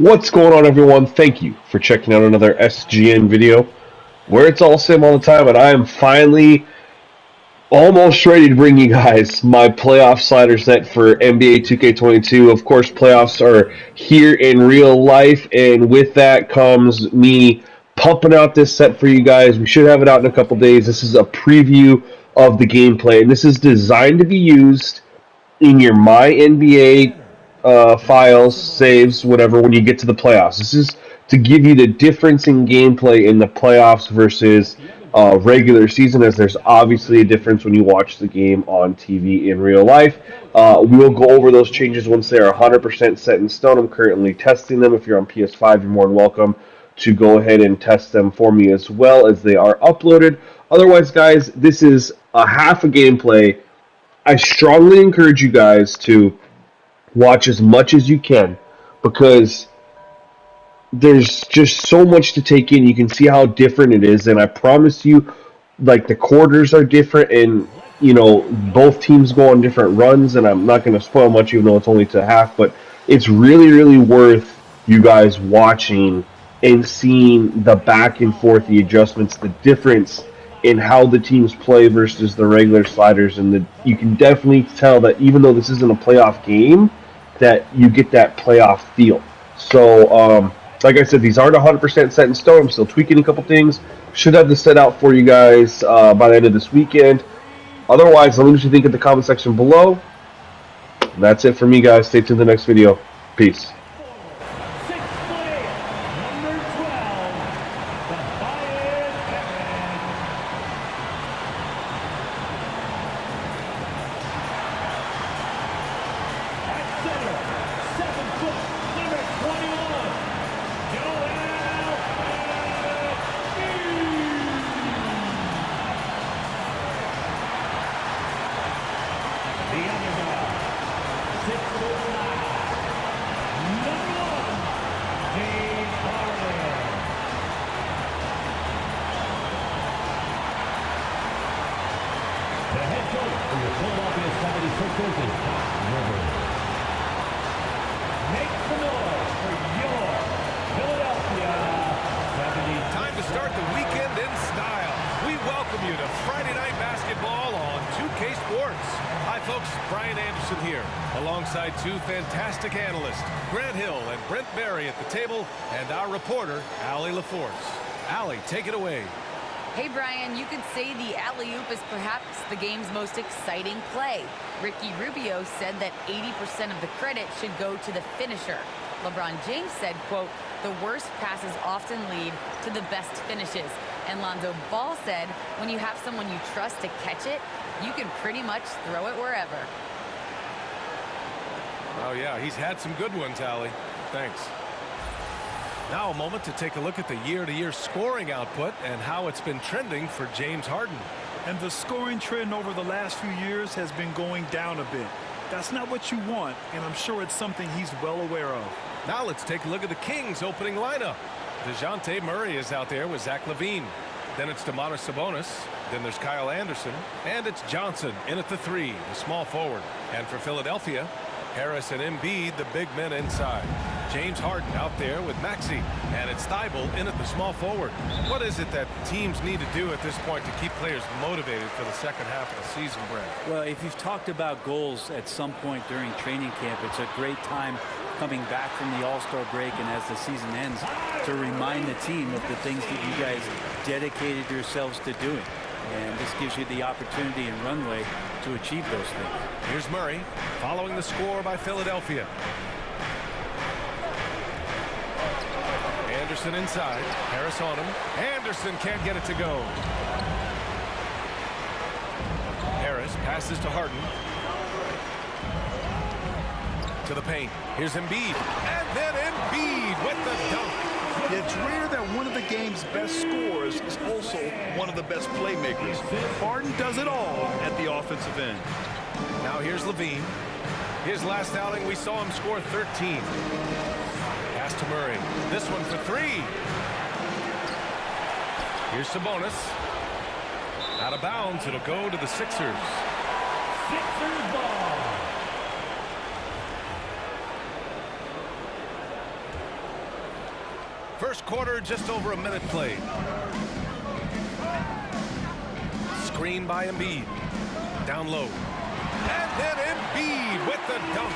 What's going on, everyone? Thank you for checking out another SGN video where it's all sim all the time, and I am finally almost ready to bring you guys my playoff slider set for NBA 2K22. Of course, playoffs are here in real life, and with that comes me pumping out this set for you guys. We should have it out in a couple days. This is a preview of the gameplay, and this is designed to be used in your My NBA files, saves, whatever, when you get to the playoffs. This is to give you the difference in gameplay in the playoffs versus regular season, as there's obviously a difference when you watch the game on TV in real life. We will go over those changes once they are 100% set in stone. I'm currently testing them. If you're on PS5, you're more than welcome to go ahead and test them for me as well as they are uploaded. Otherwise, guys, this is a half a gameplay. I strongly encourage you guys to watch as much as you can because there's just so much to take in. You can see how different it is, and I promise you, like, the quarters are different, and both teams go on different runs. And I'm not going to spoil much, even though it's only to half, but it's really worth you guys watching and seeing the back and forth, the adjustments, the difference in how the teams play versus the regular sliders. And you can definitely tell that even though this isn't a playoff game, that you get that playoff feel. So, like I said, these aren't 100% set in stone. I'm still tweaking a couple things. Should have this set out for you guys by the end of this weekend. Otherwise, let me know what you think in the comment section below. And that's it for me, guys. Stay tuned to the next video. Peace. Time to start the weekend in style. We welcome you to Friday Night Basketball on 2K Sports. Hi folks, Brian Anderson here, alongside two fantastic analysts, Grant Hill and Brent Berry at the table, and our reporter, Allie LaForce. Allie, take it away. Hey Brian, you could say the alley-oop is perhaps the game's most exciting play. Ricky Rubio said that 80% of the credit should go to the finisher. LeBron James said, quote, "The worst passes often lead to the best finishes." And Lonzo Ball said, when you have someone you trust to catch it, you can pretty much throw it wherever. Oh yeah, he's had some good ones, Allie. Thanks. Now a moment to take a look at the year-to-year scoring output and how it's been trending for James Harden. And the scoring trend over the last few years has been going down a bit. That's not what you want, and I'm sure it's something he's well aware of. Now let's take a look at the Kings' opening lineup. DeJounte Murray is out there with Zach LaVine. Then it's Domantas Sabonis. Then there's Kyle Anderson. And it's Johnson in at the 3, the small forward. And for Philadelphia, Harris and Embiid, the big men inside. James Harden out there with Maxey. And it's Thibault in at the small forward. What is it that teams need to do at this point to keep players motivated for the second half of the season, Brent? Well, if you've talked about goals at some point during training camp, it's a great time coming back from the All-Star break and as the season ends to remind the team of the things that you guys dedicated yourselves to doing. And this gives you the opportunity and runway to achieve those things. Here's Murray following the score by Philadelphia. Anderson inside. Harris on him. Anderson can't get it to go. Harris passes to Harden. To the paint. Here's Embiid. And then Embiid with the dunk. It's rare that one of the game's best scorers is also one of the best playmakers. Harden does it all at the offensive end. Now here's LaVine. His last outing, we saw him score 13. Pass to Murray. This one for 3. Here's Sabonis. Out of bounds. It'll go to the Sixers. Sixers ball. First quarter, just over a minute played. Screen by Embiid. Down low. And then Embiid with the dunk.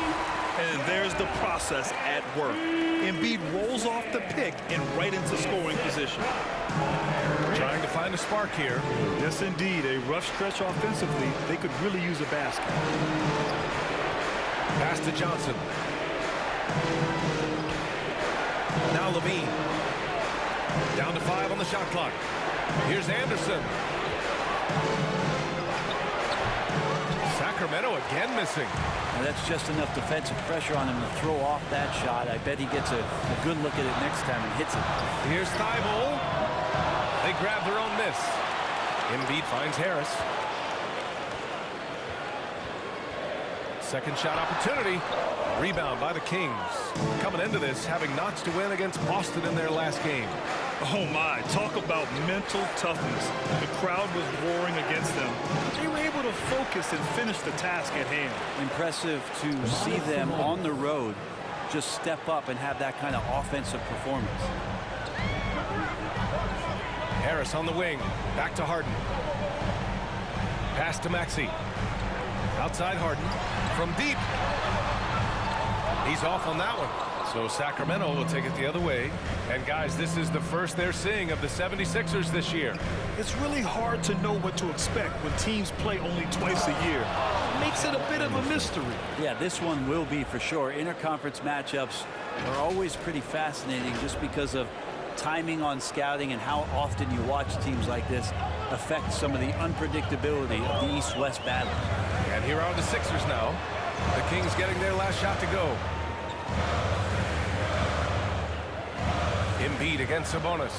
And there's the process at work. Embiid rolls off the pick and right into scoring position. Trying to find a spark here. Yes, indeed. A rough stretch offensively. They could really use a basket. Pass to Johnson. Now Levine. Down to 5 on the shot clock. Here's Anderson. Sacramento again missing. And that's just enough defensive pressure on him to throw off that shot. I bet he gets a good look at it next time and hits it. Here's Thibault. They grab their own miss. Embiid finds Harris. Second shot opportunity. Rebound by the Kings. Coming into this, having notched to win against Boston in their last game. Oh my, talk about mental toughness. The crowd was roaring against them. They were able to focus and finish the task at hand. Impressive to see them on the road just step up and have that kind of offensive performance. Harris on the wing. Back to Harden. Pass to Maxey. Outside Harden. From deep. He's off on that one. So Sacramento will take it the other way. And guys, this is the first they're seeing of the 76ers this year. It's really hard to know what to expect when teams play only twice a year. It makes it a bit of a mystery. Yeah, this one will be for sure. Interconference matchups are always pretty fascinating just because of timing on scouting and how often you watch teams like this affect some of the unpredictability of the East-West battle. And here are the Sixers now. The Kings getting their last shot to go. Embiid against Sabonis.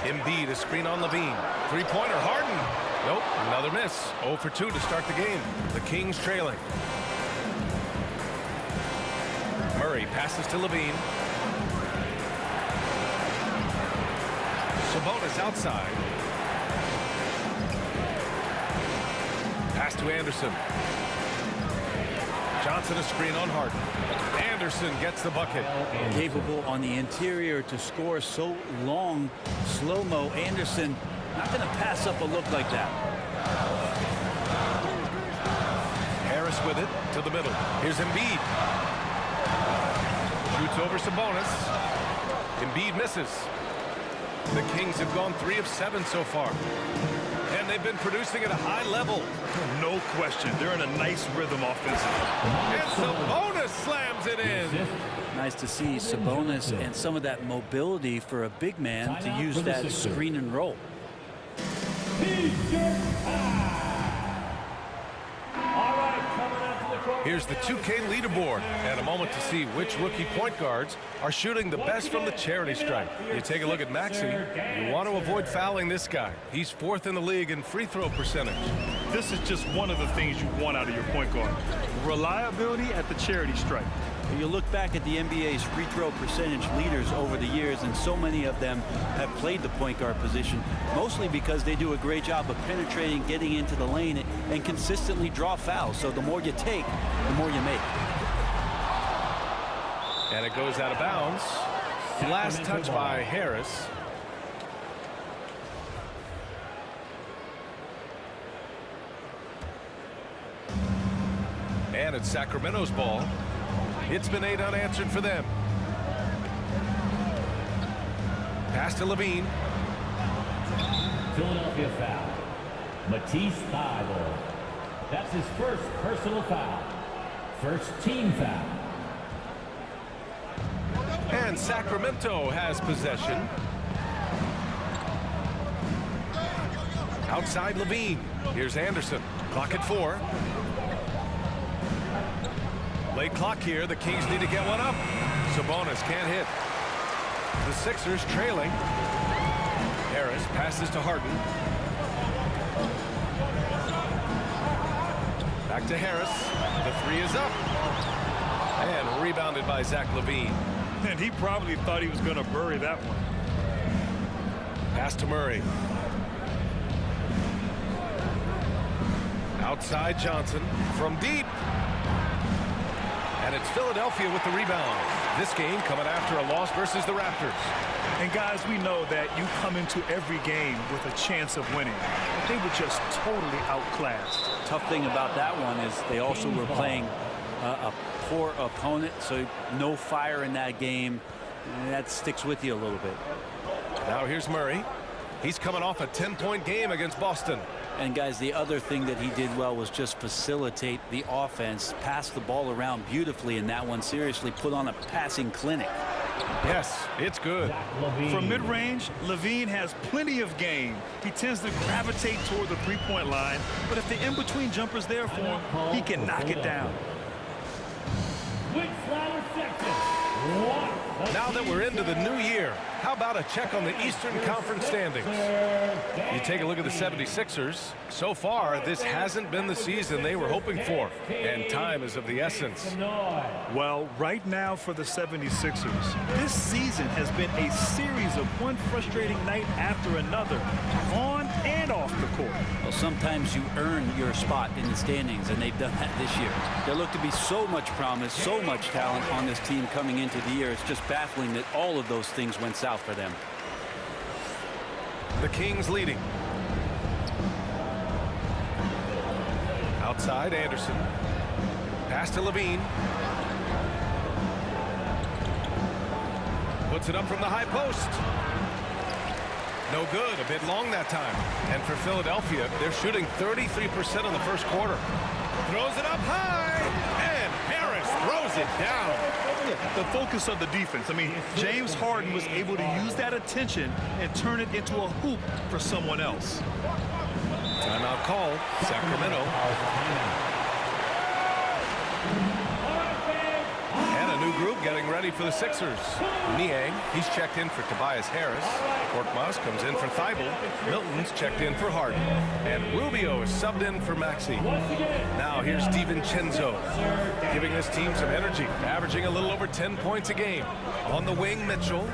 Embiid, a screen on Levine. Three-pointer, Harden. Nope, another miss. 0 for 2 to start the game. The Kings trailing. Murray passes to Levine. Sabonis outside. Pass to Anderson. Johnson a screen on Harden. Anderson gets the bucket. Capable on the interior to score so long. Slow-mo. Anderson not going to pass up a look like that. Harris with it to the middle. Here's Embiid. Shoots over Sabonis. Embiid misses. The Kings have gone 3 of 7 so far. And they've been producing at a high level. No question. They're in a nice rhythm offensively. And Sabonis slams it in. Nice to see Sabonis and some of that mobility for a big man to use that screen and roll. Here's the 2K leaderboard and a moment to see which rookie point guards are shooting the best from the charity stripe. You take a look at Maxey. You want to avoid fouling this guy. He's 4th in the league in free throw percentage. This is just one of the things you want out of your point guard. Reliability at the charity stripe. You look back at the NBA's free throw percentage leaders over the years, and so many of them have played the point guard position, mostly because they do a great job of penetrating, getting into the lane, and consistently draw fouls. So the more you take, the more you make. And it goes out of bounds. Last touch by Harris. And it's Sacramento's ball. It's been 8 unanswered for them. Pass to Levine. Philadelphia foul. Matisse Thybulle. That's his first personal foul. First team foul. And Sacramento has possession. Outside Levine. Here's Anderson. Clock at 4. Late clock here. The Kings need to get one up. Sabonis can't hit. The Sixers trailing. Harris passes to Harden. Back to Harris. The 3 is up. And rebounded by Zach LaVine. And he probably thought he was going to bury that one. Pass to Murray. Outside Johnson from deep. And it's Philadelphia with the rebound. This game coming after a loss versus the Raptors. And guys, we know that you come into every game with a chance of winning. But they were just totally outclassed. Tough thing about that one is they also were playing a poor opponent, so no fire in that game. And that sticks with you a little bit. Now here's Murray. He's coming off a 10-point game against Boston. And guys, the other thing that he did well was just facilitate the offense, pass the ball around beautifully in that one. Seriously, put on a passing clinic. Yes, it's good. From mid-range, LaVine has plenty of game. He tends to gravitate toward the three-point line, but if the in-between jumper's there for him, he can knock it down. Now that we're into the new year, how about a check on the Eastern Conference standings? You take a look at the 76ers. So far, this hasn't been the season they were hoping for, and time is of the essence. Well, right now for the 76ers, this season has been a series of one frustrating night after another, on and off the court. Well, sometimes you earn your spot in the standings, and they've done that this year. There looked to be so much promise, so much talent on this team coming into the year. It's just baffling that all of those things went south for them. The Kings leading. Outside, Anderson. Pass to LaVine. Puts it up from the high post. No good. A bit long that time. And for Philadelphia, they're shooting 33% in the first quarter. Throws it up high. And Harris throws it down. The focus of the defense. I mean, James Harden was able to use that attention and turn it into a hoop for someone else. Timeout call. Sacramento. And a new group getting ready for the Sixers. Niang, he's checked in for Tobias Harris. Korkmaz comes in for Thibault. Milton's checked in for Harden. And Rubio is subbed in for Maxey. Now here's DiVincenzo, giving this team some energy, averaging a little over 10 points a game. On the wing, Mitchell.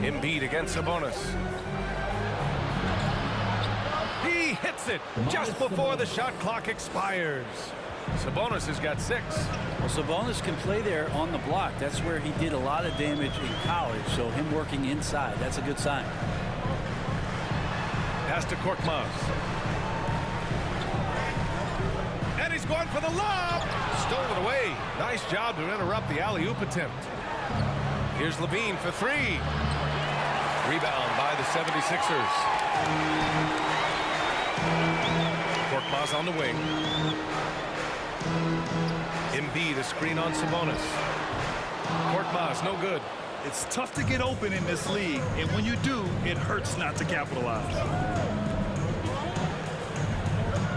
Embiid against Sabonis. He hits it just before the shot clock expires. Sabonis has got 6. Well, Sabonis can play there on the block. That's where he did a lot of damage in college, so him working inside, that's a good sign. Pass to Korkmaz. And he's going for the lob. Stolen away. Nice job to interrupt the alley-oop attempt. Here's LaVine for 3. Rebound by the 76ers. Korkmaz on the wing. Embiid, a screen on Sabonis. Korkmaz, no good. It's tough to get open in this league, and when you do, it hurts not to capitalize.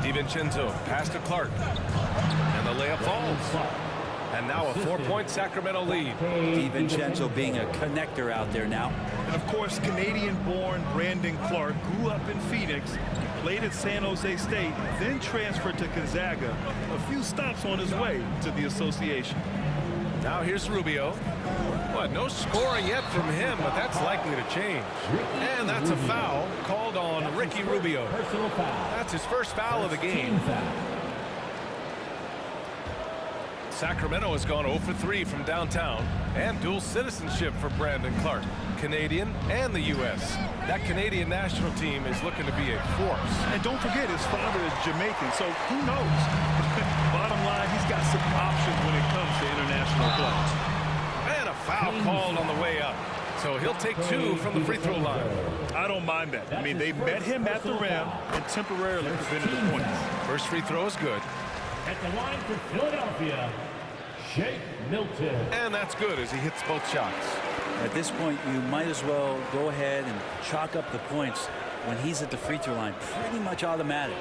DiVincenzo, pass to Clark. And the layup falls. And now a 4-point Sacramento lead. DiVincenzo being a connector out there now. And of course, Canadian-born Brandon Clark grew up in Phoenix, played at San Jose State, then transferred to Gonzaga. A few stops on his way to the association. Now here's Rubio. What, no scoring yet from him, but that's likely to change. And that's a foul called on Ricky Rubio. That's his first foul of the game. Sacramento has gone 0 for 3 from downtown, and dual citizenship for Brandon Clark, Canadian and the U.S. That Canadian national team is looking to be a force. And don't forget, his father is Jamaican, so who knows? Bottom line, he's got some options when it comes to international play. And a foul called on the way up. So he'll take 2 from the free throw line. I don't mind that. I mean, they met him at the rim and temporarily prevented the points. First free throw is good. At the line for Philadelphia, Shake Milton. And that's good as he hits both shots. At this point, you might as well go ahead and chalk up the points when he's at the free throw line. Pretty much automatic.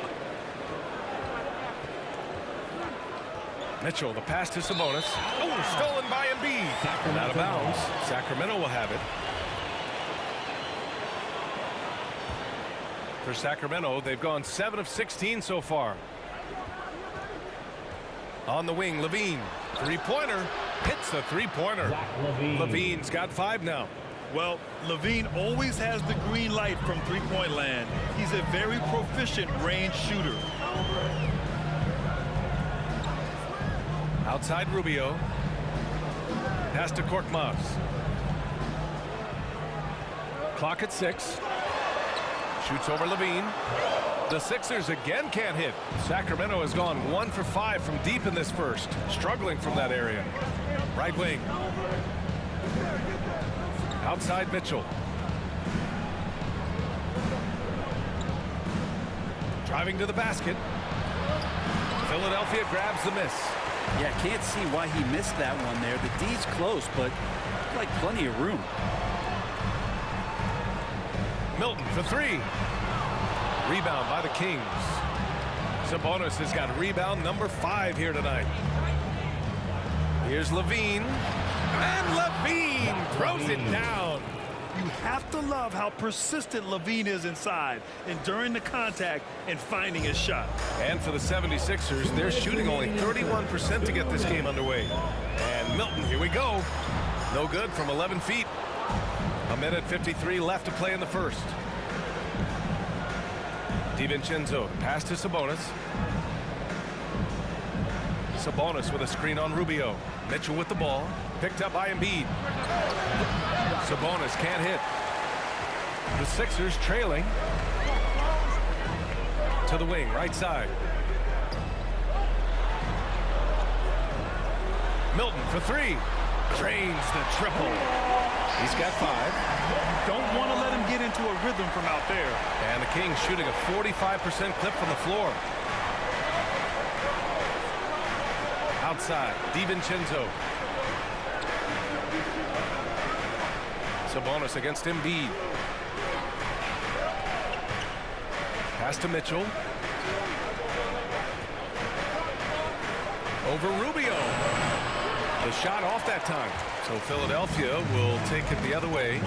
Mitchell, the pass to Sabonis. Oh, stolen by Embiid. And out of bounds. Sacramento will have it. For Sacramento, they've gone 7 of 16 so far. On the wing, LaVine. Three-pointer. Hits the three-pointer. LaVine's got 5 now. Well, LaVine always has the green light from three-point land. He's a very proficient range shooter. Outside Rubio. Pass to Korkmaz. Clock at 6. Shoots over Levine. The Sixers again can't hit. Sacramento has gone 1 for 5 from deep in this first. Struggling from that area. Right wing. Outside Mitchell. Driving to the basket. Philadelphia grabs the miss. Yeah, can't see why he missed that one there. The D's close, but like plenty of room. Milton for 3. Rebound by the Kings. Sabonis has got rebound number 5 here tonight. Here's Levine. And Levine throws it down. You have to love how persistent Levine is inside, enduring the contact and finding his shot. And for the 76ers, they're shooting only 31% to get this game underway. And Milton, here we go. No good from 11 feet. A minute 53 left to play in the first. DiVincenzo pass to Sabonis. Sabonis with a screen on Rubio. Mitchell with the ball. Picked up by Embiid. Sabonis can't hit. The Sixers trailing. To the wing, right side. Milton for 3. Drains the triple. He's got 5. Don't want to let him get into a rhythm from out there. And the Kings shooting a 45% clip from the floor. Outside, DiVincenzo. Sabonis against Embiid. Pass to Mitchell. Over Rubio. The shot off that time. So Philadelphia will take it the other way.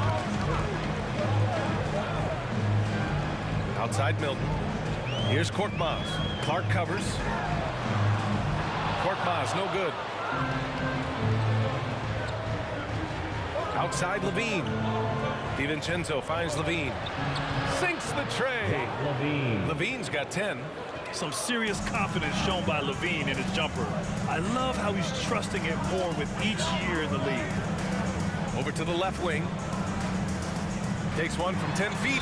Outside Milton. Here's Korkmaz. Clark covers. Korkmaz, no good. Outside Levine. DiVincenzo finds Levine. Sinks the tray. Levine's got 10. Some serious confidence shown by Levine in his jumper. I love how he's trusting it more with each year in the league. Over to the left wing. Takes one from 10 feet.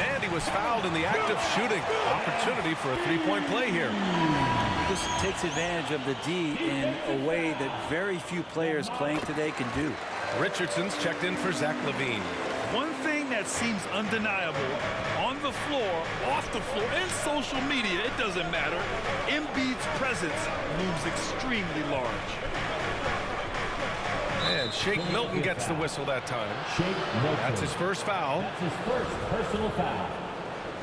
And he was fouled in the act of shooting. Opportunity for a three-point play here. This takes advantage of the D in a way that very few players playing today can do. Richardson's checked in for Zach LaVine. One thing that seems undeniable, on the floor, off the floor, and social media, it doesn't matter. Embiid's presence looms extremely large. And Shake Milton gets the whistle that time. That's his first foul. That's his first personal foul.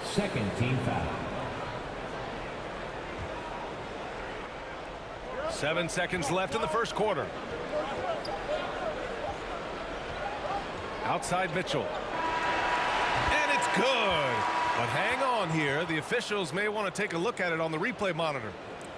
Second team foul. 7 seconds left in the first quarter. Outside Mitchell. And it's good. But hang on here. The officials may want to take a look at it on the replay monitor.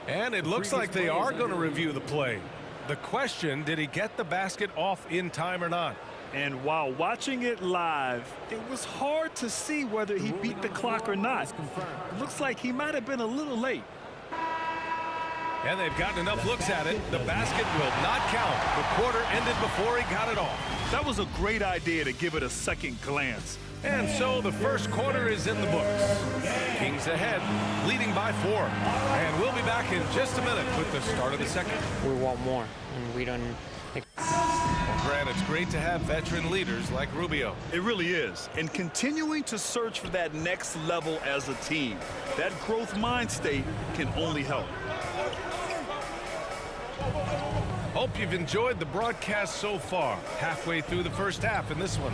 And it looks like they are going to review the play. The question, did he get the basket off in time or not? And while watching it live, it was hard to see whether he beat the clock or not. It looks like he might have been a little late. And they've gotten enough looks at it. The basket will not count. The quarter ended before he got it off. That was a great idea to give it a second glance. And so the first quarter is in the books. Kings ahead, leading by 4. And we'll be back in just a minute with the start of the second. We want more, and we don't. Well, Grant, it's great to have veteran leaders like Rubio. It really is. And continuing to search for that next level as a team. That growth mind state can only help. Hope you've enjoyed the broadcast so far. Halfway through the first half in this one.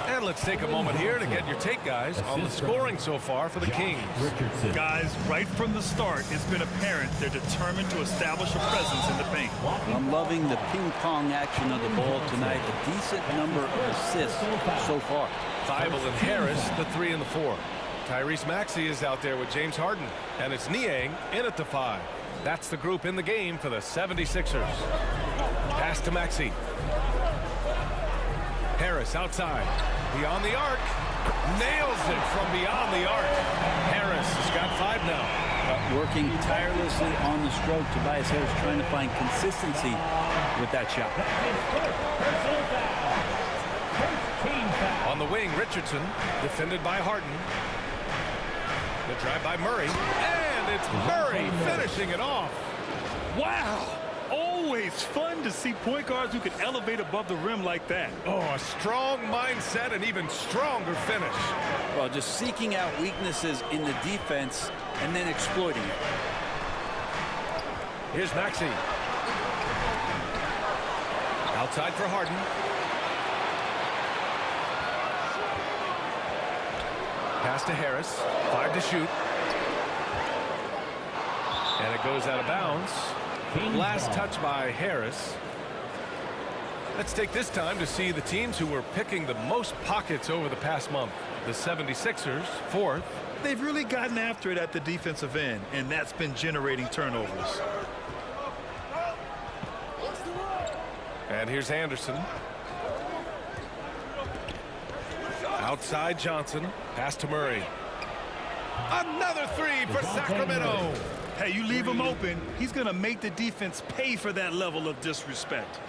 And let's take a moment here to get your take, guys, on the scoring so far for the Kings. Guys, right from the start, it's been apparent they're determined to establish a presence in the paint. I'm loving the ping-pong action of the ball tonight. A decent number of assists so far. Thybulle and Harris, the 3 and the 4. Tyrese Maxey is out there with James Harden. And it's Niang in at the 5. That's the group in the game for the 76ers. Pass to Maxey. Harris. Harris outside. Beyond the arc. Nails it from beyond the arc. Harris has got 5 now. Working tirelessly on the stroke. Tobias Harris trying to find consistency with that shot. On the wing, Richardson, defended by Harden. The drive by Murray, and it's Murray finishing it off. Wow! Always fun to see point guards who can elevate above the rim like that. Oh, a strong mindset and even stronger finish. Well, just seeking out weaknesses in the defense and then exploiting it. Here's Maxey. Outside for Harden. Pass to Harris. 5 to shoot. And it goes out of bounds. Last touch by Harris. Let's take this time to see the teams who were picking the most pockets over the past month. The 76ers, 4th. They've really gotten after it at the defensive end, and that's been generating turnovers. And here's Anderson. Outside Johnson. Pass to Murray. Another 3 for Sacramento. Hey, you leave him open, he's going to make the defense pay for that level of disrespect.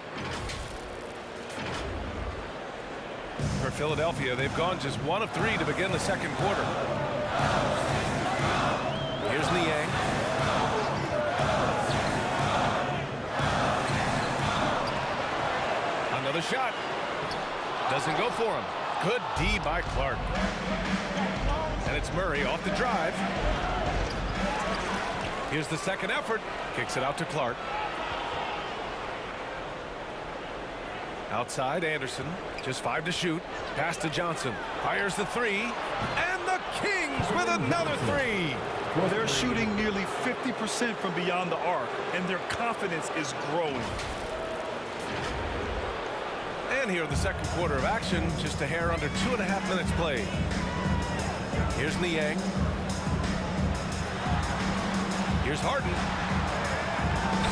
For Philadelphia, they've gone just 1 of 3 to begin the second quarter. Here's Niang. Another shot. Doesn't go for him. Good D by Clark. And it's Murray off the drive. Here's the second effort. Kicks it out to Clark. Outside Anderson. Just 5 to shoot. Pass to Johnson. Fires the 3. And the Kings with another 3. Well, they're shooting nearly 50% from beyond the arc, and their confidence is growing. And here in the second quarter of action, just a hair under 2.5 minutes played. Here's Niang. Here's Harden.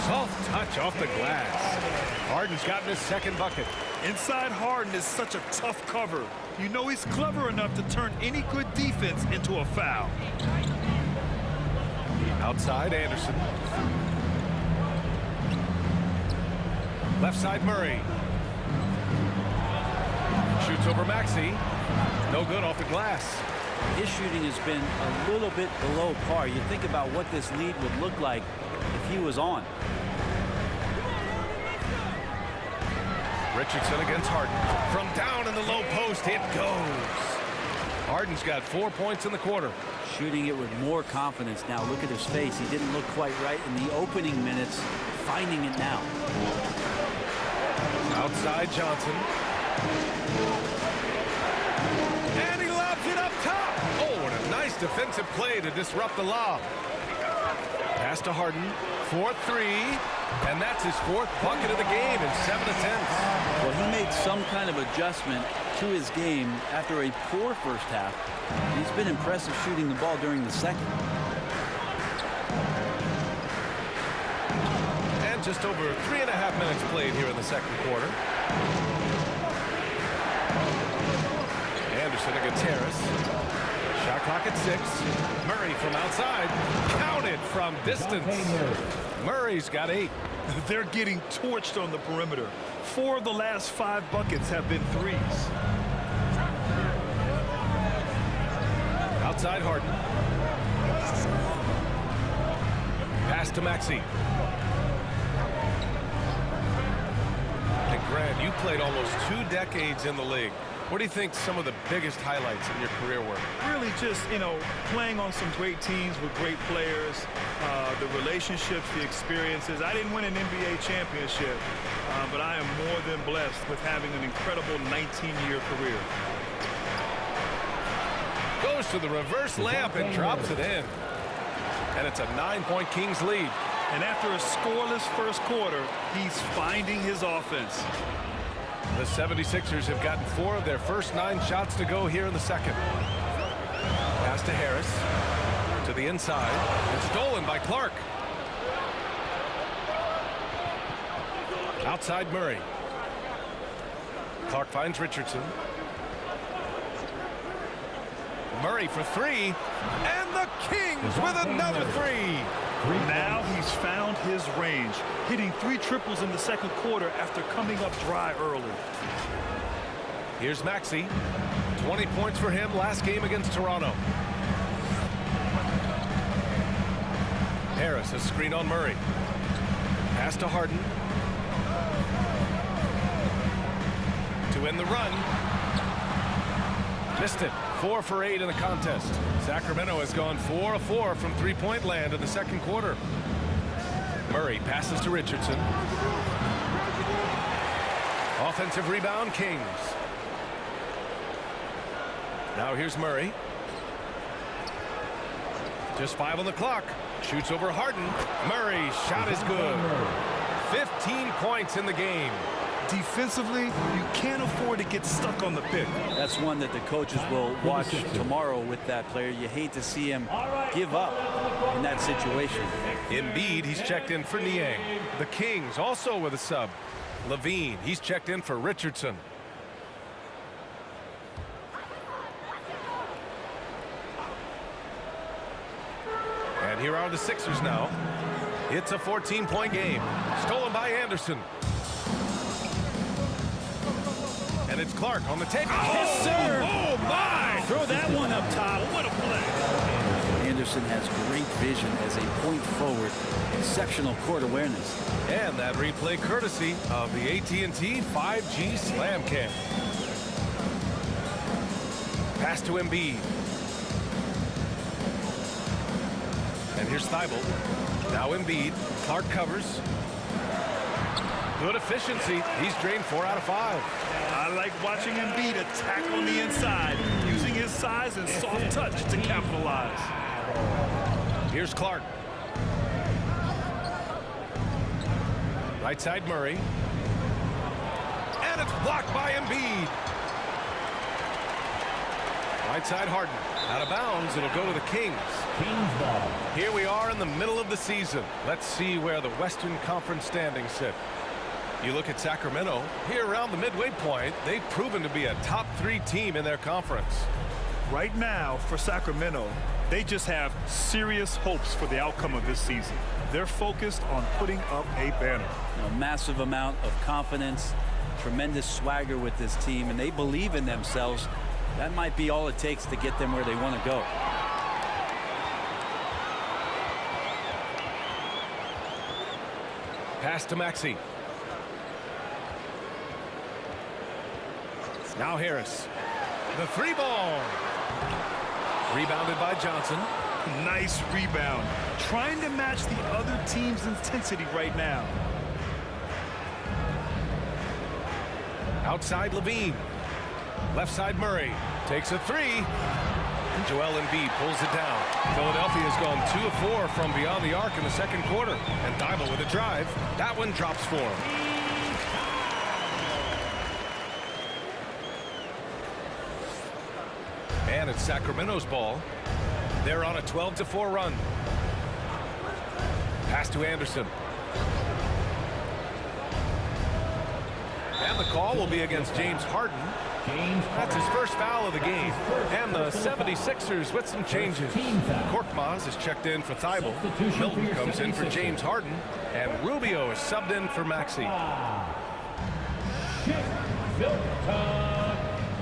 Soft touch off the glass. Harden's gotten his second bucket. Inside Harden is such a tough cover. You know he's clever enough to turn any good defense into a foul. Outside Anderson. Left side Murray. Shoots over Maxey. No good off the glass. His shooting has been a little bit below par. You think about what this lead would look like if he was on. Richardson against Harden. From down in the low post, it goes. Harden's got 4 points in the quarter. Shooting it with more confidence now. Look at his face. He didn't look quite right in the opening minutes. Finding it now. Outside Johnson. And he lobs it up top. Oh, and a nice defensive play to disrupt the lob. Pass to Harden. 4-3. And that's his 4th bucket of the game in 7 attempts. Well, he made some kind of adjustment to his game after a poor first half. He's been impressive shooting the ball during the second. And just over 3.5 minutes played here in the second quarter. Anderson against Harris. Shot clock at 6. Murray from outside. Counted from distance. Murray's got 8. They're getting torched on the perimeter. 4 of the last 5 buckets have been threes. Outside Harden. Pass to Maxey. And Grant, you played almost 2 decades in the league. What do you think some of the biggest highlights in your career were? Really just, playing on some great teams with great players, the relationships, the experiences. I didn't win an NBA championship, but I am more than blessed with having an incredible 19-year career. Goes to the reverse layup and drops it in. And it's a 9-point Kings lead. And after a scoreless first quarter, he's finding his offense. The 76ers have gotten 4 of their first 9 shots to go here in the second. Pass to Harris. To the inside. And stolen by Clark. Outside Murray. Clark finds Richardson. Murray for three, and the Kings with another three. Now he's found his range, hitting 3 triples in the second quarter after coming up dry early. Here's Maxey. 20 points for him last game against Toronto. Harris, a screen on Murray. Pass to Harden. To end the run. Missed it. 4 for 8 in the contest. Sacramento has gone 4 of 4 from three-point land in the second quarter. Murray passes to Richardson. Offensive rebound, Kings. Now here's Murray. Just 5 on the clock. Shoots over Harden. Murray's shot is good. 15 points in the game. Defensively, you can't afford to get stuck on the pick. That's one that the coaches will watch tomorrow with that player. You hate to see him give up in that situation. Embiid, he's checked in for Niang. The Kings also with a sub. Levine, he's checked in for Richardson. And here are the Sixers now. It's a 14-point game. Stolen by Anderson. And it's Clark on the take. Yes, sir. Oh, my! Throw that one up top. What a play. Anderson has great vision as a point forward. Exceptional court awareness. And that replay courtesy of the AT&T 5G Slam Cam. Pass to Embiid. And here's Thibault. Now Embiid. Clark covers. Good efficiency. He's drained 4 out of 5. I like watching Embiid attack on the inside, using his size and soft touch to capitalize. Here's Clark. Right side Murray. And it's blocked by Embiid. Right side Harden. Out of bounds. It'll go to the Kings. Kings ball. Here we are in the middle of the season. Let's see where the Western Conference standings sit. You look at Sacramento, here around the midway point, they've proven to be a top 3 team in their conference. Right now, for Sacramento, they just have serious hopes for the outcome of this season. They're focused on putting up a banner. A massive amount of confidence, tremendous swagger with this team, and they believe in themselves. That might be all it takes to get them where they want to go. Pass to Maxey. Now Harris. The 3-ball. Rebounded by Johnson. Nice rebound. Trying to match the other team's intensity right now. Outside Levine. Left side Murray. Takes a 3. And Joel Embiid pulls it down. Philadelphia's gone 2 of 4 from beyond the arc in the second quarter. And Thibault with a drive. That one drops for him. And it's Sacramento's ball. They're on a 12-4 run. Pass to Anderson. And the call will be against James Harden. That's his first foul of the game. And the 76ers with some changes. Korkmaz is checked in for Thibault. Milton comes in for James Harden. And Rubio is subbed in for Maxey.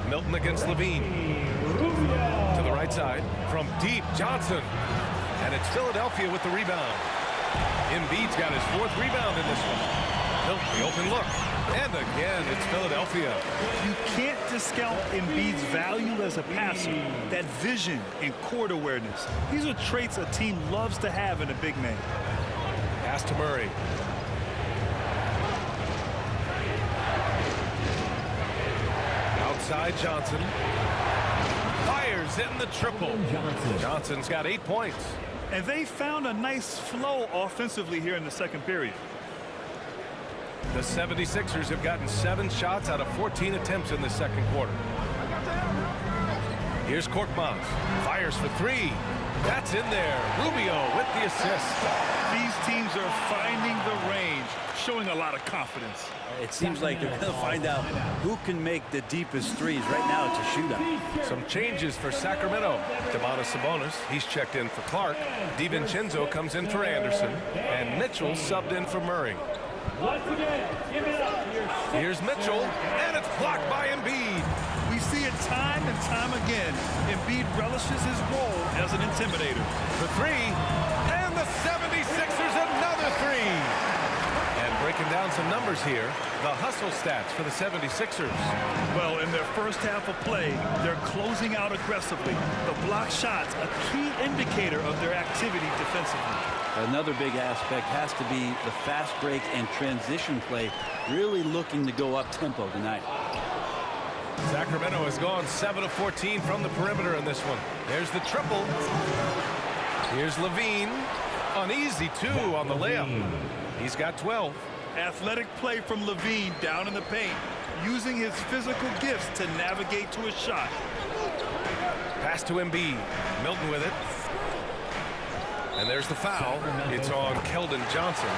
Milton against Levine. To the right side. From deep, Johnson. And it's Philadelphia with the rebound. Embiid's got his 4th rebound in this one. Milton, the open look. And again, it's Philadelphia. You can't discount Embiid's value as a passer. That vision and court awareness. These are traits a team loves to have in a big man. Pass to Murray. Outside Johnson. Fires in the triple. Johnson's got 8 points. And they found a nice flow offensively here in the second period. The 76ers have gotten 7 shots out of 14 attempts in the second quarter. Here's Korkmaz. Fires for three. That's in there. Rubio with the assist. These teams are finding the range, showing a lot of confidence. It seems like they're going to find out who can make the deepest threes. Right now, it's a shootout. Some changes for Sacramento. Domantas Sabonis, he's checked in for Clark. DiVincenzo comes in for Anderson. And Mitchell subbed in for Murray. Here's Mitchell, and it's blocked by Embiid. We see it time and time again. Embiid relishes his role as an intimidator. For three, and the 76ers another three. And breaking down some numbers here, the hustle stats for the 76ers. Well, in their first half of play, they're closing out aggressively. The block shots, a key indicator of their activity defensively. Another big aspect has to be the fast break and transition play, really looking to go up tempo tonight. Sacramento has gone 7 of 14 from the perimeter in this one. There's the triple. Here's Levine. An easy two on the layup. He's got 12. Athletic play from Levine down in the paint, using his physical gifts to navigate to his shot. Pass to Embiid. Milton with it. And there's the foul. It's on Keldon Johnson.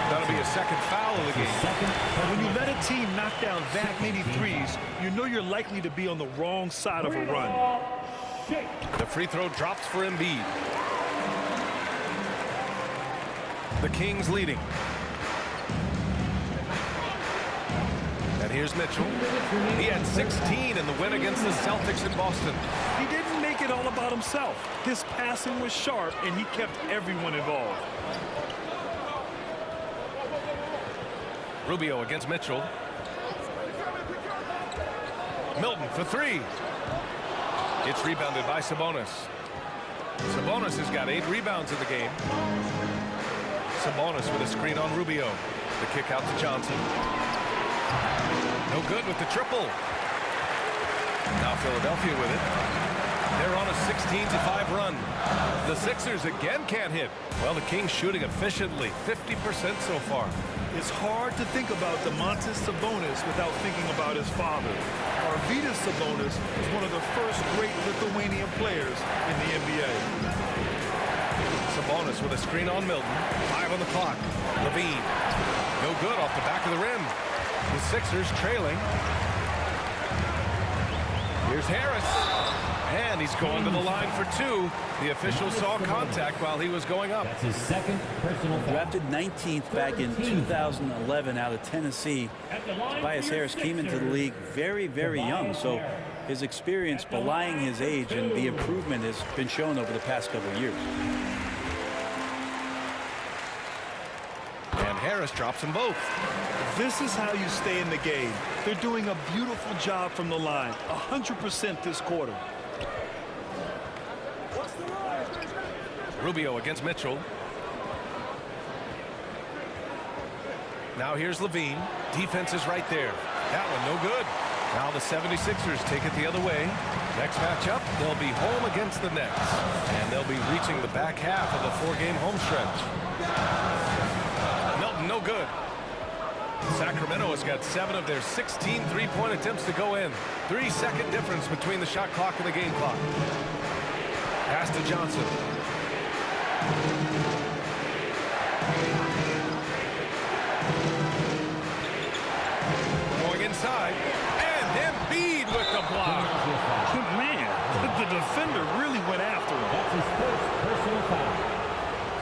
That'll be a second foul of the game. When you let a team knock down that many threes, you know you're likely to be on the wrong side of a run. The free throw drops for Embiid. The Kings leading. And here's Mitchell. He had 16 in the win against the Celtics in Boston. He didn't make it all about himself. His passing was sharp, and he kept everyone involved. Rubio against Mitchell. Milton for three. It's rebounded by Sabonis. Sabonis has got 8 rebounds in the game. Sabonis with a screen on Rubio. The kick out to Johnson. No good with the triple. Now Philadelphia with it. They're on a 16-5 run. The Sixers again can't hit. Well, the Kings shooting efficiently, 50% so far. It's hard to think about Domantas Sabonis without thinking about his father. Arvydas Sabonis was one of the first great Lithuanian players in the NBA. Sabonis with a screen on Milton. 5 on the clock. Levine. No good off the back of the rim. The Sixers trailing. Here's Harris. And he's going to the line for 2. The official saw contact while he was going up. That's his second personal foul. Drafted 19th back in 2011 out of Tennessee. Tobias Harris came into the league very, very young. So his experience belying his age, and the improvement has been shown over the past couple of years. And Harris drops them both. This is how you stay in the game. They're doing a beautiful job from the line. 100% this quarter. Rubio against Mitchell. Now here's Levine. Defense is right there. That one no good. Now the 76ers take it the other way. Next matchup, they'll be home against the Nets. And they'll be reaching the back half of the 4-game home stretch. Milton no good. Sacramento has got 7 of their 16 three-point attempts to go in. 3-second difference between the shot clock and the game clock. Pass to Johnson. Going inside, and Embiid with the block. Man, the defender really went after him. That's his first personal foul.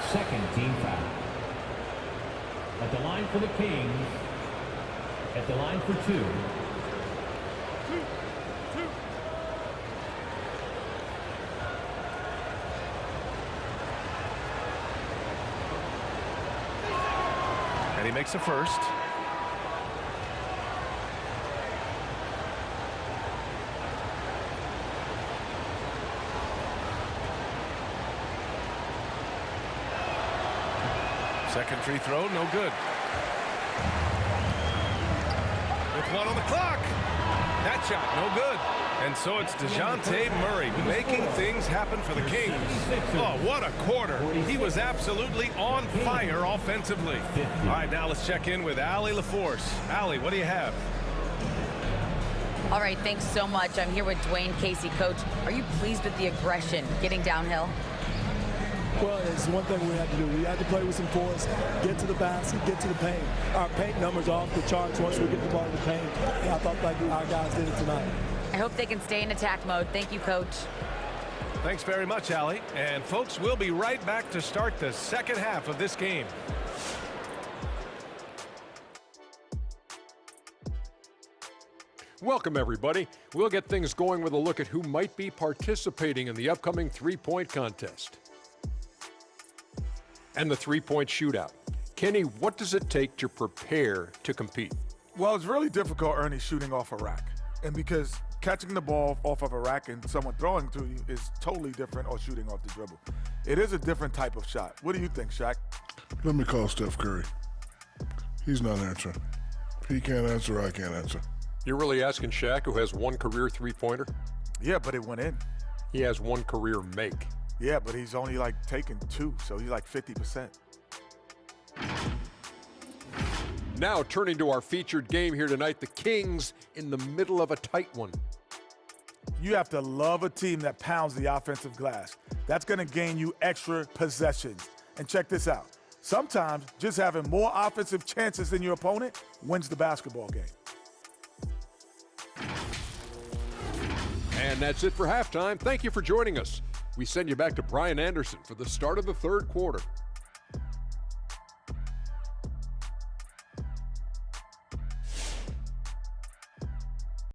Second team foul. At the line for the Kings. At the line for 2. And he makes a first. Second free throw, no good. With 1 on the clock. That shot, no good. And so it's DeJounte Murray making things happen for the Kings. Oh, what a quarter. He was absolutely on fire offensively. All right, now let's check in with Allie LaForce. Allie, what do you have? All right, thanks so much. I'm here with Dwayne Casey. Coach, are you pleased with the aggression getting downhill? Well, it's one thing we had to do. We had to play with some force, get to the basket, get to the paint. Our paint numbers are off the charts once we get the ball in the paint. And I thought like our guys did it tonight. I hope they can stay in attack mode. Thank you, Coach. Thanks very much, Allie. And folks, we'll be right back to start the second half of this game. Welcome, everybody. We'll get things going with a look at who might be participating in the upcoming three-point contest and the three-point shootout. Kenny, what does it take to prepare to compete? Well, it's really difficult, Ernie, shooting off a rack. And because catching the ball off of a rack and someone throwing to you is totally different or shooting off the dribble. It is a different type of shot. What do you think, Shaq? Let me call Steph Curry. He's not answering. He can't answer, I can't answer. You're really asking Shaq, who has one career three-pointer? Yeah, but it went in. He has one career make. Yeah, but he's only like taking 2, so he's like 50%. Now turning to our featured game here tonight, the Kings in the middle of a tight one. You have to love a team that pounds the offensive glass. That's going to gain you extra possessions. And check this out. Sometimes just having more offensive chances than your opponent wins the basketball game. And that's it for halftime. Thank you for joining us. We send you back to Brian Anderson for the start of the third quarter.